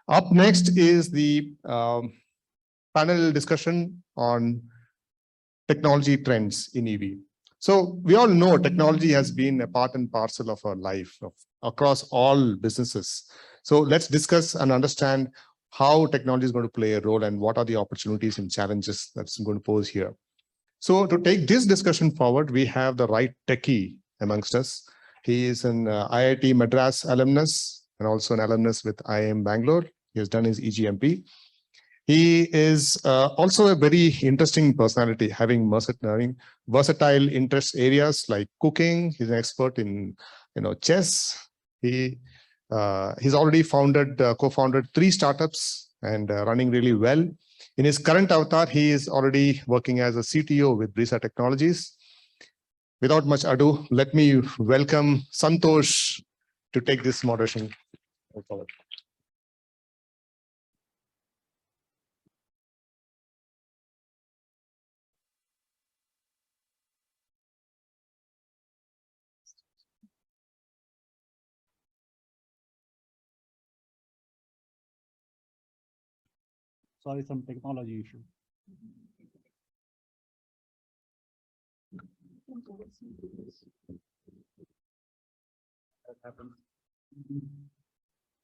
Up next is the panel discussion on technology trends in EV. So we all know technology has been a part and parcel of our life across all businesses. So let's discuss and understand how technology is going to play a role and what are the opportunities and challenges that's going to pose here. So to take this discussion forward, we have the right techie amongst us. He is an IIT Madras alumnus and also an alumnus with IIM Bangalore. He has done his EGMP. He is also a very interesting personality, having versatile interest areas like cooking. He's an expert in chess. He's already co-founded 3 startups and running really well. In his current avatar, he is already working as a CTO with Brisa Technologies. Without much ado, let me welcome Santosh to take this moderation forward. Sorry, some technology issue.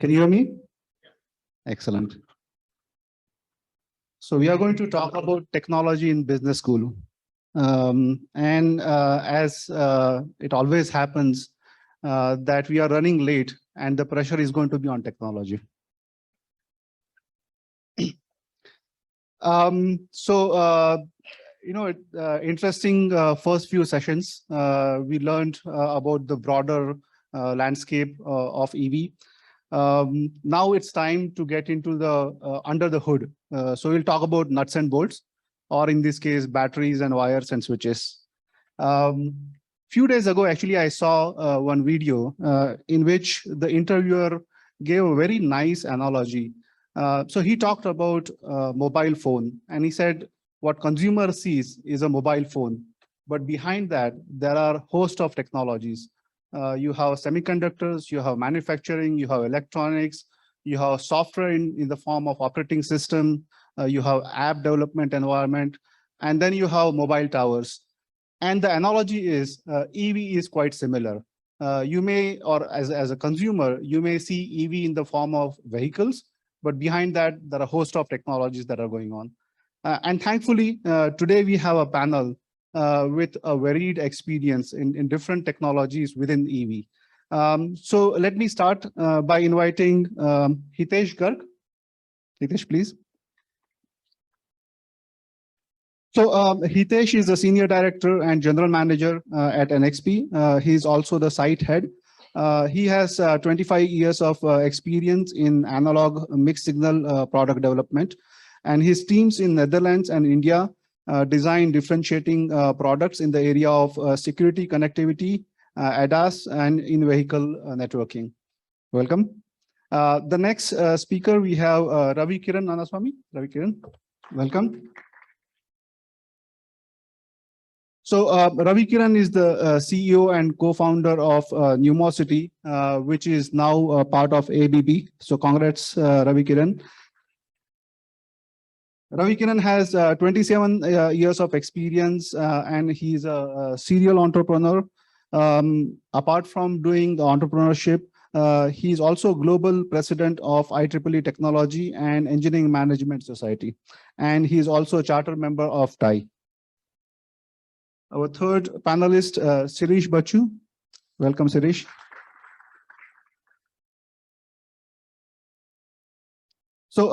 Can you hear me? Excellent. So we are going to talk about technology in business school. As it always happens, that we are running late and the pressure is going to be on technology. Interesting first few sessions. We learned about the broader landscape of EV. Now it's time to get into the under the hood. So we'll talk about nuts and bolts, or in this case, batteries and wires and switches. Few days ago, actually, I saw one video in which the interviewer gave a very nice analogy. So he talked about mobile phone, and he said what consumer sees is a mobile phone, but behind that there are a host of technologies. You have semiconductors, you have manufacturing, you have electronics, you have software in the form of operating system, you have app development environment, and then you have mobile towers. And the analogy is EV is quite similar. You may, or as a consumer, you may see EV in the form of vehicles, but behind that, there are a host of technologies that are going on. And thankfully, today we have a panel with a varied experience in different technologies within EV. So let me start by inviting Hitesh Garg. Hitesh, please. So Hitesh is a senior director and general manager at NXP. He's also the site head. He has 25 years of experience in analog mixed signal product development, and his teams in Netherlands and India design differentiating products in the area of security, connectivity, ADAS, and in-vehicle networking. Welcome. The next speaker, we have Ravi Kiran Nanaswamy. Ravi Kiran, welcome. So Ravi Kiran is the CEO and co-founder of Numosity, which is now part of ABB. So congrats, Ravi Kiran. Ravi Kiran has 27 years of experience and he's a serial entrepreneur. Apart from doing the entrepreneurship, he's also global president of IEEE Technology and Engineering Management Society. And he's also a charter member of TIE. Our third panelist, Sirish Bachu. Welcome, Sirish. So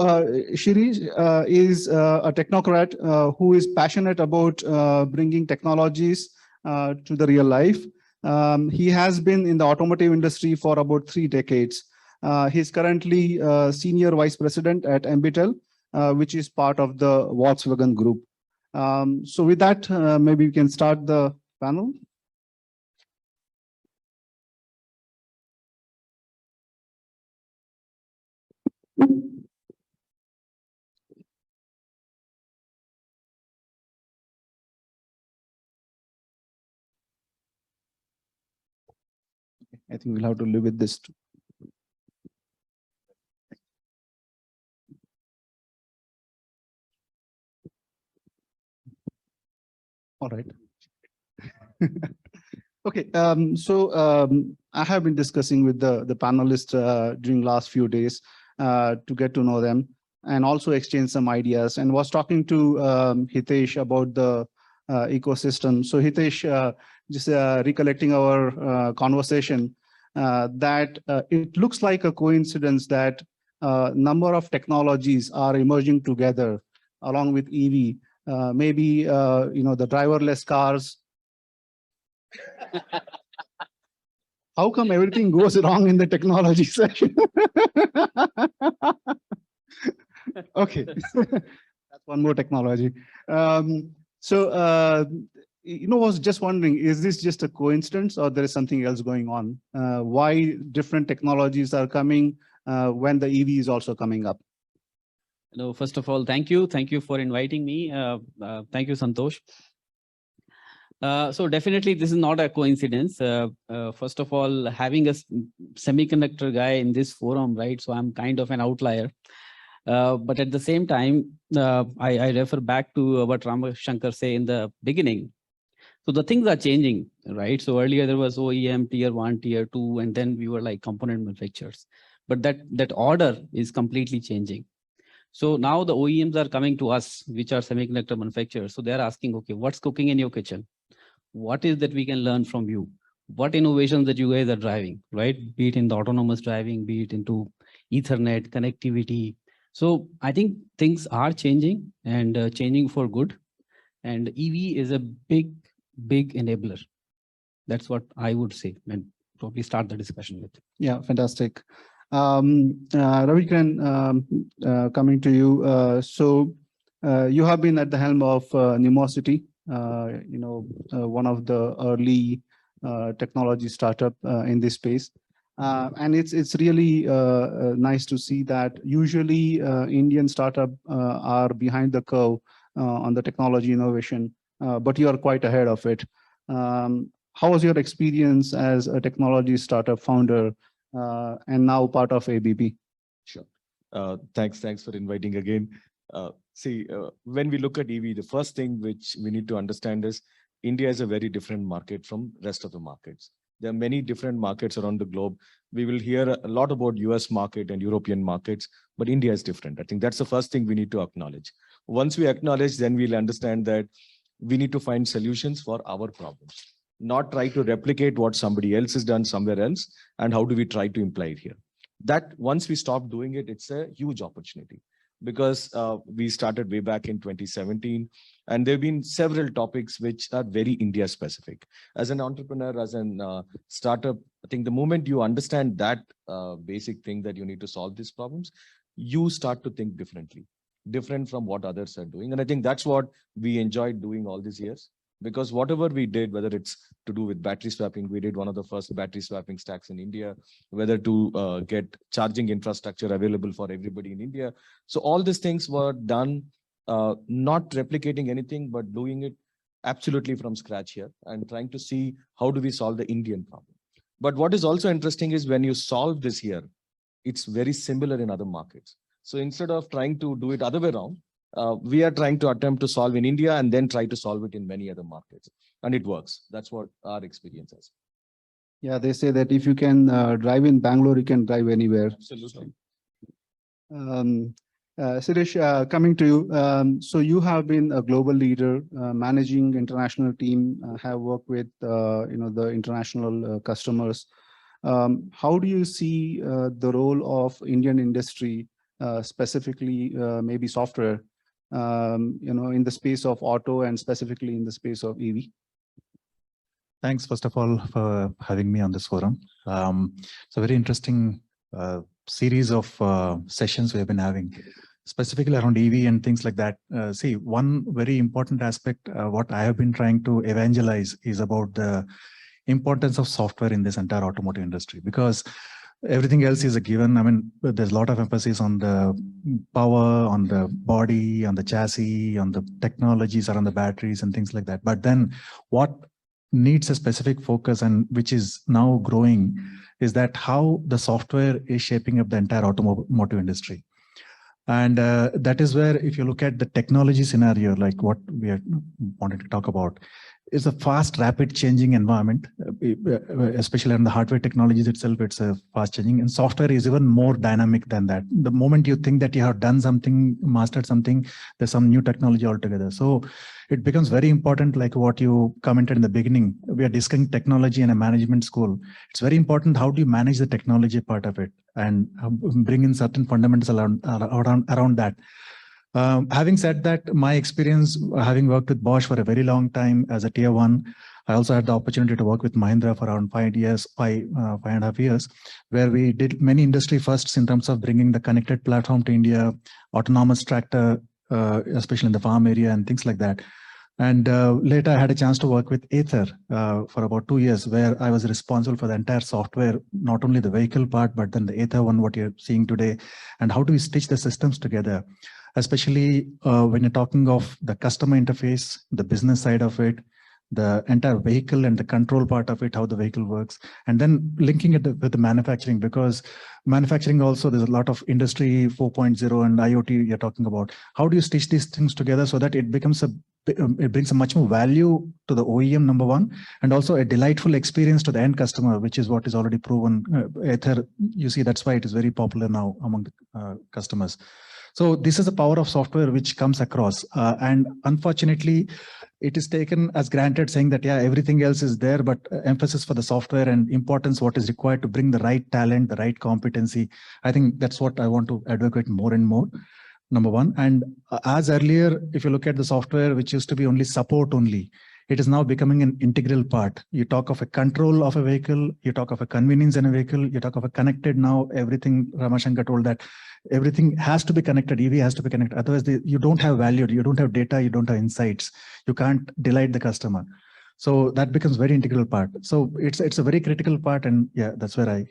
Shirish is a technocrat who is passionate about bringing technologies to the real life. He has been in the automotive industry for about 3 decades. He's currently senior vice president at Ambitel, which is part of the Volkswagen Group. So with that, maybe we can start the panel. I think we'll have to live with this too. All right. Okay, I have been discussing with the panelists during last few days to get to know them and also exchange some ideas, and was talking to Hitesh about the ecosystem. So Hitesh, just recollecting our conversation, that it looks like a coincidence that number of technologies are emerging together along with EV. Maybe the driverless cars. How come everything goes wrong in the technology section? Okay, that's one more technology. Was just wondering, is this just a coincidence or there is something else going on? Why different technologies are coming when the EV is also coming up? No, first of all, thank you. Thank you for inviting me. Thank you, Santosh. So definitely this is not a coincidence. First of all, having a semiconductor guy in this forum, right? So I'm kind of an outlier. But at the same time, I refer back to what Ramashankar say in the beginning. So the things are changing, right? So earlier there was OEM, tier 1, tier 2, and then we were like component manufacturers. But that order is completely changing. So now the OEMs are coming to us, which are semiconductor manufacturers. So they're asking, okay, what's cooking in your kitchen? What is that we can learn from you? What innovations that you guys are driving, right? Be it in the autonomous driving, be it into Ethernet connectivity. So I think things are changing and changing for good. And EV is a big enabler. That's what I would say, and probably start the discussion with. Yeah, fantastic. Ravi Kiran, coming to you. You have been at the helm of Numosity, one of the early technology startup in this space. And it's really nice to see that usually Indian startup are behind the curve on the technology innovation, but you are quite ahead of it. How was your experience as a technology startup founder and now part of ABB? Sure. Thanks for inviting again. When we look at EV, the first thing which we need to understand is India is a very different market from rest of the markets. There are many different markets around the globe. We will hear a lot about US market and European markets, but India is different. I think that's the first thing we need to acknowledge. Once we acknowledge, then we'll understand that we need to find solutions for our problems, not try to replicate what somebody else has done somewhere else. And how do we try to imply it here? That once we stop doing it, it's a huge opportunity, because we started way back in 2017, and there have been several topics which are very India specific. As an entrepreneur, as an startup, I think the moment you understand that basic thing that you need to solve these problems, you start to think different from what others are doing. And I think that's what we enjoyed doing all these years. Because whatever we did, whether it's to do with battery swapping, we did one of the first battery swapping stacks in India, whether to get charging infrastructure available for everybody in India. So all these things were done, not replicating anything, but doing it absolutely from scratch here and trying to see how do we solve the Indian problem. But what is also interesting is when you solve this here, it's very similar in other markets. So instead of trying to do it other way around, we are trying to attempt to solve in India and then try to solve it in many other markets. And it works. That's what our experience is. Yeah, they say that if you can drive in Bangalore, you can drive anywhere. Absolutely. Suresh, coming to you. So you have been a global leader, managing international team, have worked with the international customers. How do you see the role of Indian industry, specifically maybe software, in the space of auto and specifically in the space of EV? Thanks, first of all, for having me on this forum. It's a very interesting series of sessions we have been having, specifically around EV and things like that. See, one very important aspect, what I have been trying to evangelize is about the importance of software in this entire automotive industry, because everything else is a given. I mean, there's a lot of emphasis on the power, on the body, on the chassis, on the technologies around the batteries and things like that. But then what needs a specific focus, and which is now growing, is that how the software is shaping up the entire automotive industry. And that is where, if you look at the technology scenario, like what we are wanted to talk about, is a fast, rapid changing environment, especially on the hardware technologies itself. It's a fast changing, and software is even more dynamic than that. The moment you think that you have done something, mastered something, there's some new technology altogether. So it becomes very important, like what you commented in the beginning. We are discussing technology in a management school. It's very important, how do you manage the technology part of it and bring in certain fundamentals around that. Having said that, my experience having worked with Bosch for a very long time as a tier one, I also had the opportunity to work with Mahindra for around 5 years, 5.5 years, where we did many industry firsts in terms of bringing the connected platform to India, autonomous tractor, especially in the farm area and things like that. And later I had a chance to work with Ather for about 2 years, where I was responsible for the entire software, not only the vehicle part, but then the Ather one, what you're seeing today, and how do we stitch the systems together, especially when you're talking of the customer interface, the business side of it, the entire vehicle and the control part of it, how the vehicle works, and then linking it with the manufacturing, because manufacturing also, there's a lot of industry 4.0 and IoT you're talking about. How do you stitch these things together so that it becomes it brings a much more value to the OEM, number one, and also a delightful experience to the end customer, which is what is already proven. Ather, you see, that's why it is very popular now among the customers. So this is the power of software which comes across, and unfortunately, it is taken as granted, saying that, yeah, everything else is there, but emphasis for the software and importance, what is required to bring the right talent, the right competency. I think that's what I want to advocate more and more, number one. And as earlier, if you look at the software, which used to be only support only, it is now becoming an integral part. You talk of a control of a vehicle, you talk of a convenience in a vehicle, you talk of a connected now, everything. Ramashankar told that everything has to be connected, EV has to be connected. Otherwise, you don't have value, you don't have data, you don't have insights, you can't delight the customer. So that becomes very integral part. So it's a very critical part, and yeah, that's where I.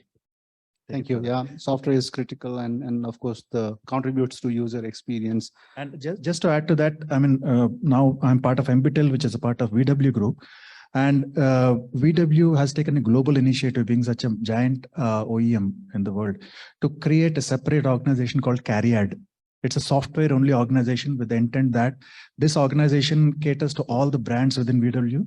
Thank you. Yeah, software is critical, and of course, the contributes to user experience. And just to add to that, I mean, now I'm part of MBTEL, which is a part of VW Group. And VW has taken a global initiative, being such a giant OEM in the world, to create a separate organization called CARIAD. It's a software-only organization with the intent that this organization caters to all the brands within VW,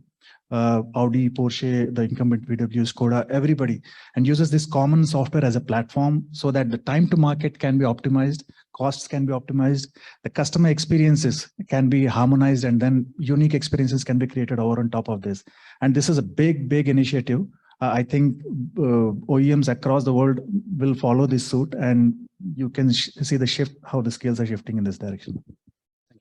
Audi, Porsche, the incumbent VW, Skoda, everybody, and uses this common software as a platform so that the time to market can be optimized, costs can be optimized, the customer experiences can be harmonized, and then unique experiences can be created over on top of this. And this is a big, big initiative. I think OEMs across the world will follow this suit, and you can see the shift, how the scales are shifting in this direction.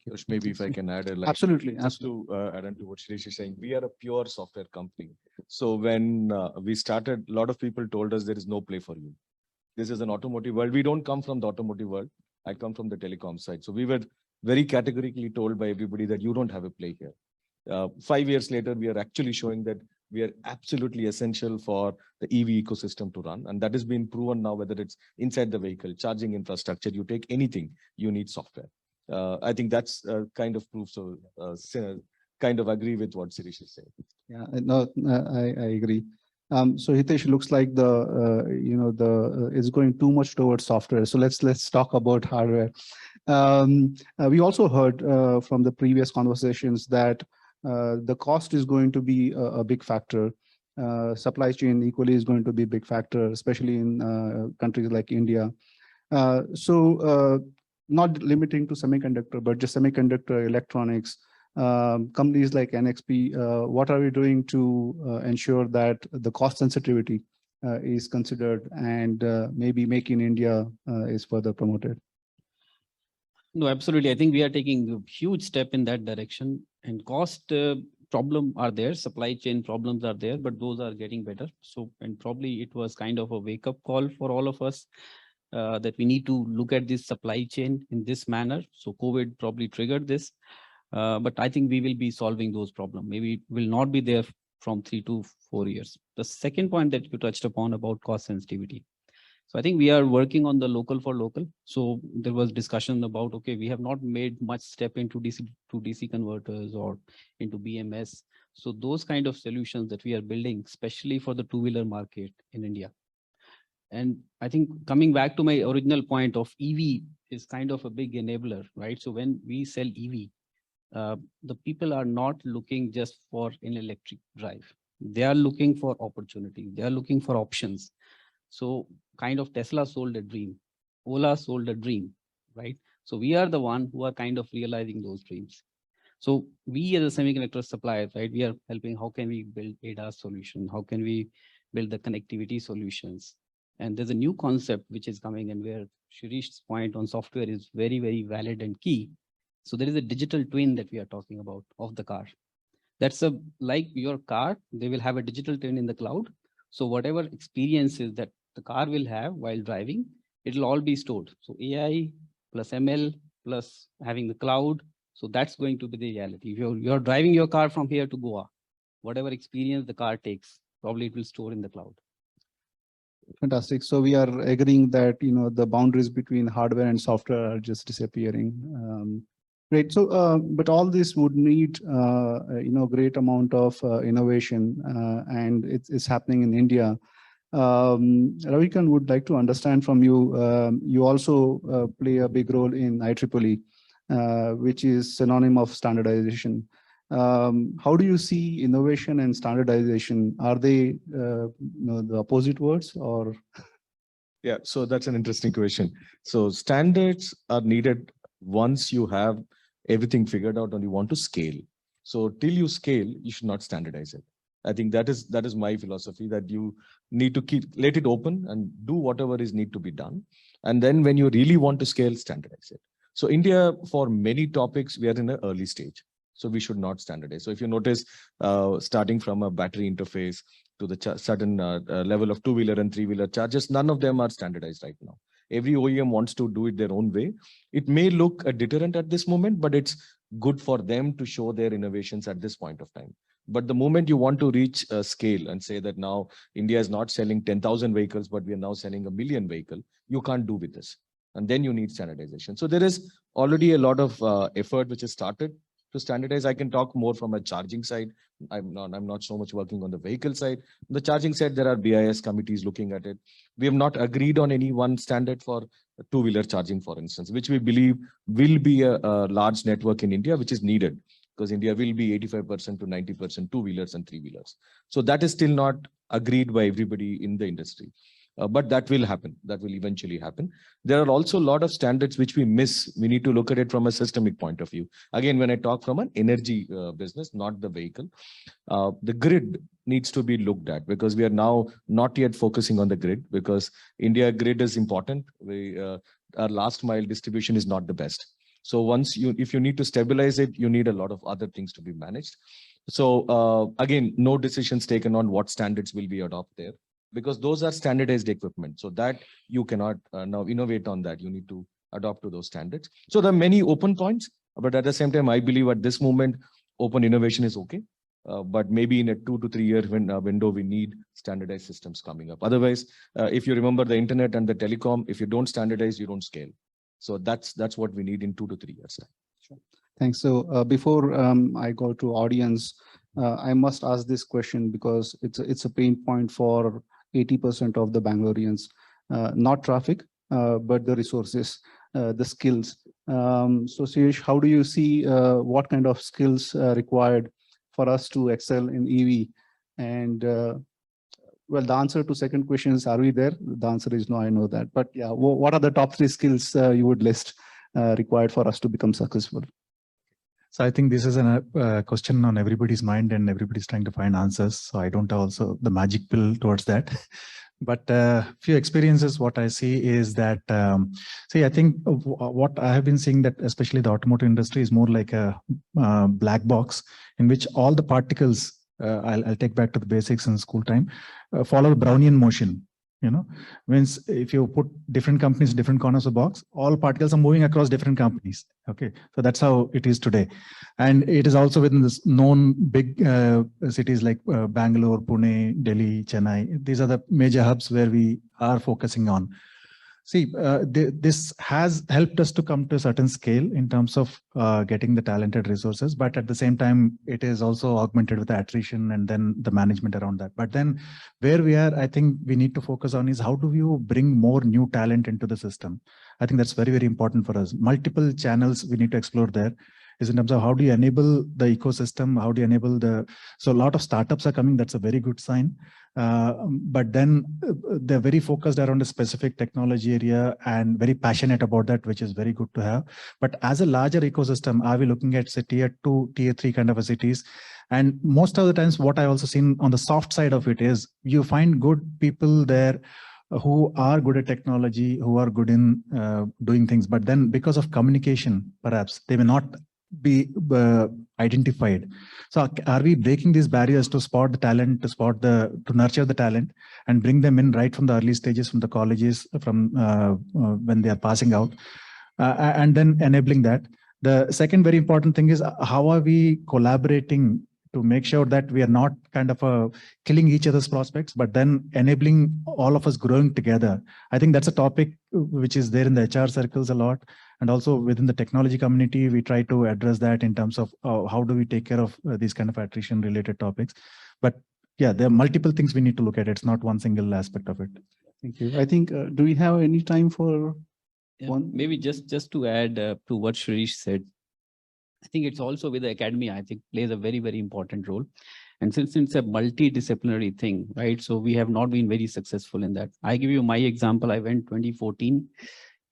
Josh, maybe if I can add a line. Absolutely. Just to add on to what Shirish is saying, we are a pure software company. So when we started, a lot of people told us there is no play for you. This is an automotive world. We don't come from the automotive world. I come from the telecom side. So we were very categorically told by everybody that you don't have a play here. 5 years later, we are actually showing that we are absolutely essential for the EV ecosystem to run. And that has been proven now, whether it's inside the vehicle, charging infrastructure, you take anything, you need software. I think that's kind of proof. So kind of agree with what Shirish is saying. Yeah, no, I agree. So Hitesh, looks like it's going too much towards software. So let's talk about hardware. We also heard from the previous conversations that the cost is going to be a big factor. Supply chain equally is going to be a big factor, especially in countries like India. Not limiting to semiconductor, but just semiconductor electronics, companies like NXP, what are we doing to ensure that the cost sensitivity is considered, and maybe Make in India is further promoted? No, absolutely. I think we are taking a huge step in that direction, and cost problem are there, supply chain problems are there, but those are getting better. So, and probably it was kind of a wake up call for all of us that we need to look at this supply chain in this manner. So COVID probably triggered this, but I think we will be solving those problems. Maybe it will not be there from 3 to 4 years. The second point that you touched upon about cost sensitivity. So I think we are working on the local for local. So there was discussion about, okay, we have not made much step into DC to DC converters or into BMS. So those kind of solutions that we are building, especially for the two-wheeler market in India. And I think coming back to my original point of EV is kind of a big enabler, right? So when we sell EV, the people are not looking just for an electric drive. They are looking for opportunity. They are looking for options. So kind of Tesla sold a dream, Ola sold a dream, right? So we are the one who are kind of realizing those dreams. So we as a semiconductor supplier, right, we are helping. How can we build ADAS solution? How can we build the connectivity solutions? And there's a new concept which is coming, and where Shirish's point on software is very, very valid and key. So there is a digital twin that we are talking about of the car. That's a like your car, they will have a digital twin in the cloud. So whatever experiences that the car will have while driving, it'll all be stored. So AI plus ML plus having the cloud. So that's going to be the reality. If you're driving your car from here to Goa, whatever experience the car takes, probably it will store in the cloud. Fantastic. So we are agreeing that, you know, the boundaries between hardware and software are just disappearing. Great. So, but all this would need, you know, great amount of innovation, and it's happening in India. Ravi Kiran, would like to understand from you. You also play a big role in IEEE, which is synonym of standardization. How do you see innovation and standardization? Are they, you know, the opposite words, or? Yeah, so that's an interesting question. So standards are needed once you have everything figured out and you want to scale. So till you scale, you should not standardize it. I think that is my philosophy, that you need to let it open and do whatever is need to be done. And then when you really want to scale, standardize it. So India, for many topics, we are in an early stage. So we should not standardize. So if you notice, starting from a battery interface to the certain level of two-wheeler and three-wheeler chargers, none of them are standardized right now. Every OEM wants to do it their own way. It may look a deterrent at this moment, but it's good for them to show their innovations at this point of time. But the moment you want to reach a scale and say that now India is not selling 10,000 vehicles, but we are now selling 1 million vehicles, you can't do with this. And then you need standardization. So there is already a lot of effort which has started to standardize. I can talk more from a charging side. I'm not so much working on the vehicle side. On the charging side, there are BIS committees looking at it. We have not agreed on any one standard for two-wheeler charging, for instance, which we believe will be a large network in India, which is needed, because India will be 85% to 90% two-wheelers and three-wheelers. So that is still not agreed by everybody in the industry. But that will happen. That will eventually happen. There are also a lot of standards which we miss. We need to look at it from a systemic point of view. Again, when I talk from an energy business, not the vehicle, the grid needs to be looked at, because we are now not yet focusing on the grid, because India grid is important. Our last mile distribution is not the best. So if you need to stabilize it, you need a lot of other things to be managed. So again, no decisions taken on what standards will be adopted there, because those are standardized equipment. So that you cannot now innovate on that. You need to adopt to those standards. So there are many open points, but at the same time, I believe at this moment, open innovation is okay. But maybe in a 2 to 3 year window, we need standardized systems coming up. Otherwise, if you remember the internet and the telecom, if you don't standardize, you don't scale. So that's what we need in 2 to 3 years. Sure. Thanks. So before I go to audience, I must ask this question, because it's a pain point for 80% of the Bangaloreans. Not traffic, but the resources, the skills. So Suresh, how do you see what kind of skills required for us to excel in EV? And well, the answer to second question is, are we there? The answer is no, I know that. But yeah, what are the top 3 skills you would list required for us to become successful? So I think this is a question on everybody's mind, and everybody's trying to find answers. So I don't have also the magic pill towards that. But few experiences, what I see is that, I think what I have been seeing, that especially the automotive industry is more like a black box in which all the particles, I'll take back to the basics in school time, follow the Brownian motion. You know, means if you put different companies, different corners of the box, all particles are moving across different companies. Okay, so that's how it is today. And it is also within this known big cities like Bangalore, Pune, Delhi, Chennai. These are the major hubs where we are focusing on. See, this has helped us to come to a certain scale in terms of getting the talented resources, but at the same time, it is also augmented with the attrition and then the management around that. But then where we are, I think we need to focus on is how do you bring more new talent into the system? I think that's very, very important for us. Multiple channels we need to explore there is in terms of how do you enable the ecosystem? How do you enable so a lot of startups are coming. That's a very good sign. But then they're very focused around a specific technology area and very passionate about that, which is very good to have. But as a larger ecosystem, are we looking at say tier 2, tier 3 kind of a cities? And most of the times what I also seen on the soft side of it is you find good people there who are good at technology, who are good in doing things, but then because of communication, perhaps they may not be identified. So are we breaking these barriers to spot the talent, to nurture the talent and bring them in right from the early stages, from the colleges, from when they are passing out, and then enabling that. The second very important thing is how are we collaborating to make sure that we are not kind of killing each other's prospects, but then enabling all of us growing together. I think that's a topic which is there in the HR circles a lot. And also within the technology community, we try to address that in terms of how do we take care of these kind of attrition related topics. But yeah, there are multiple things we need to look at. It's not one single aspect of it. Thank you. I think, do we have any time for one? Maybe just to add to what Shirish said, I think it's also with the academia, I think plays a very, very important role. And since it's a multidisciplinary thing, right? So we have not been very successful in that. I give you my example. I went 2014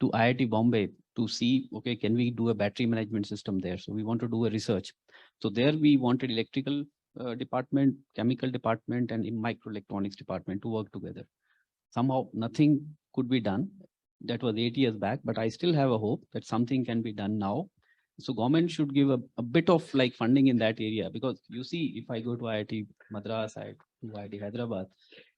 to IIT Bombay to see, okay, can we do a battery management system there? So we want to do a research. So there we wanted electrical department, chemical department, and microelectronics department to work together. Somehow nothing could be done. That was 8 years back, but I still have a hope that something can be done now. So government should give a bit of like funding in that area, because you see, if I go to IIT Madras, I to IIT Hyderabad,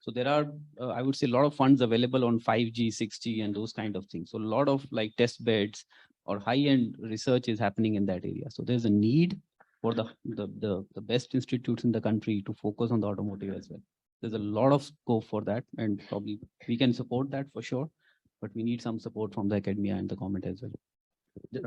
so there are, I would say, a lot of funds available on 5G, 6G, and those kind of things. So a lot of like test beds or high-end research is happening in that area. So there's a need for the best institutes in the country to focus on the automotive as well. There's a lot of scope for that, and probably we can support that for sure, but we need some support from the academia and the government as well.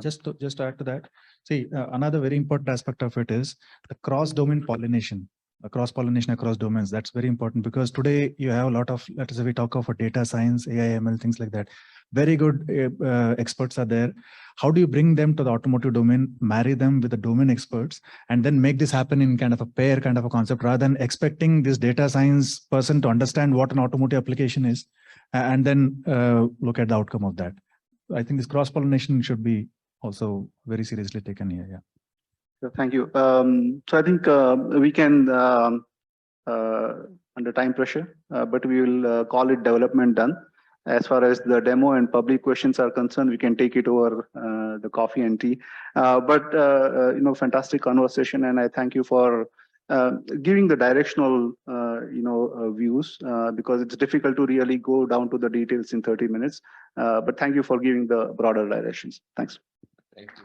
Just to add to that, see, another very important aspect of it is the cross-domain pollination, cross-pollination across domains. That's very important because today you have a lot of, let us say we talk of data science, AI, ML, things like that. Very good experts are there. How do you bring them to the automotive domain, marry them with the domain experts, and then make this happen in kind of a pair kind of a concept, rather than expecting this data science person to understand what an automotive application is, and then look at the outcome of that. I think this cross-pollination should be also very seriously taken here. Yeah. Thank you. So I think we can, under time pressure, but we will call it development done. As far as the demo and public questions are concerned, we can take it over the coffee and tea. Fantastic conversation, and I thank you for giving the directional, views, because it's difficult to really go down to the details in 30 minutes. But thank you for giving the broader directions. Thanks. Thank you.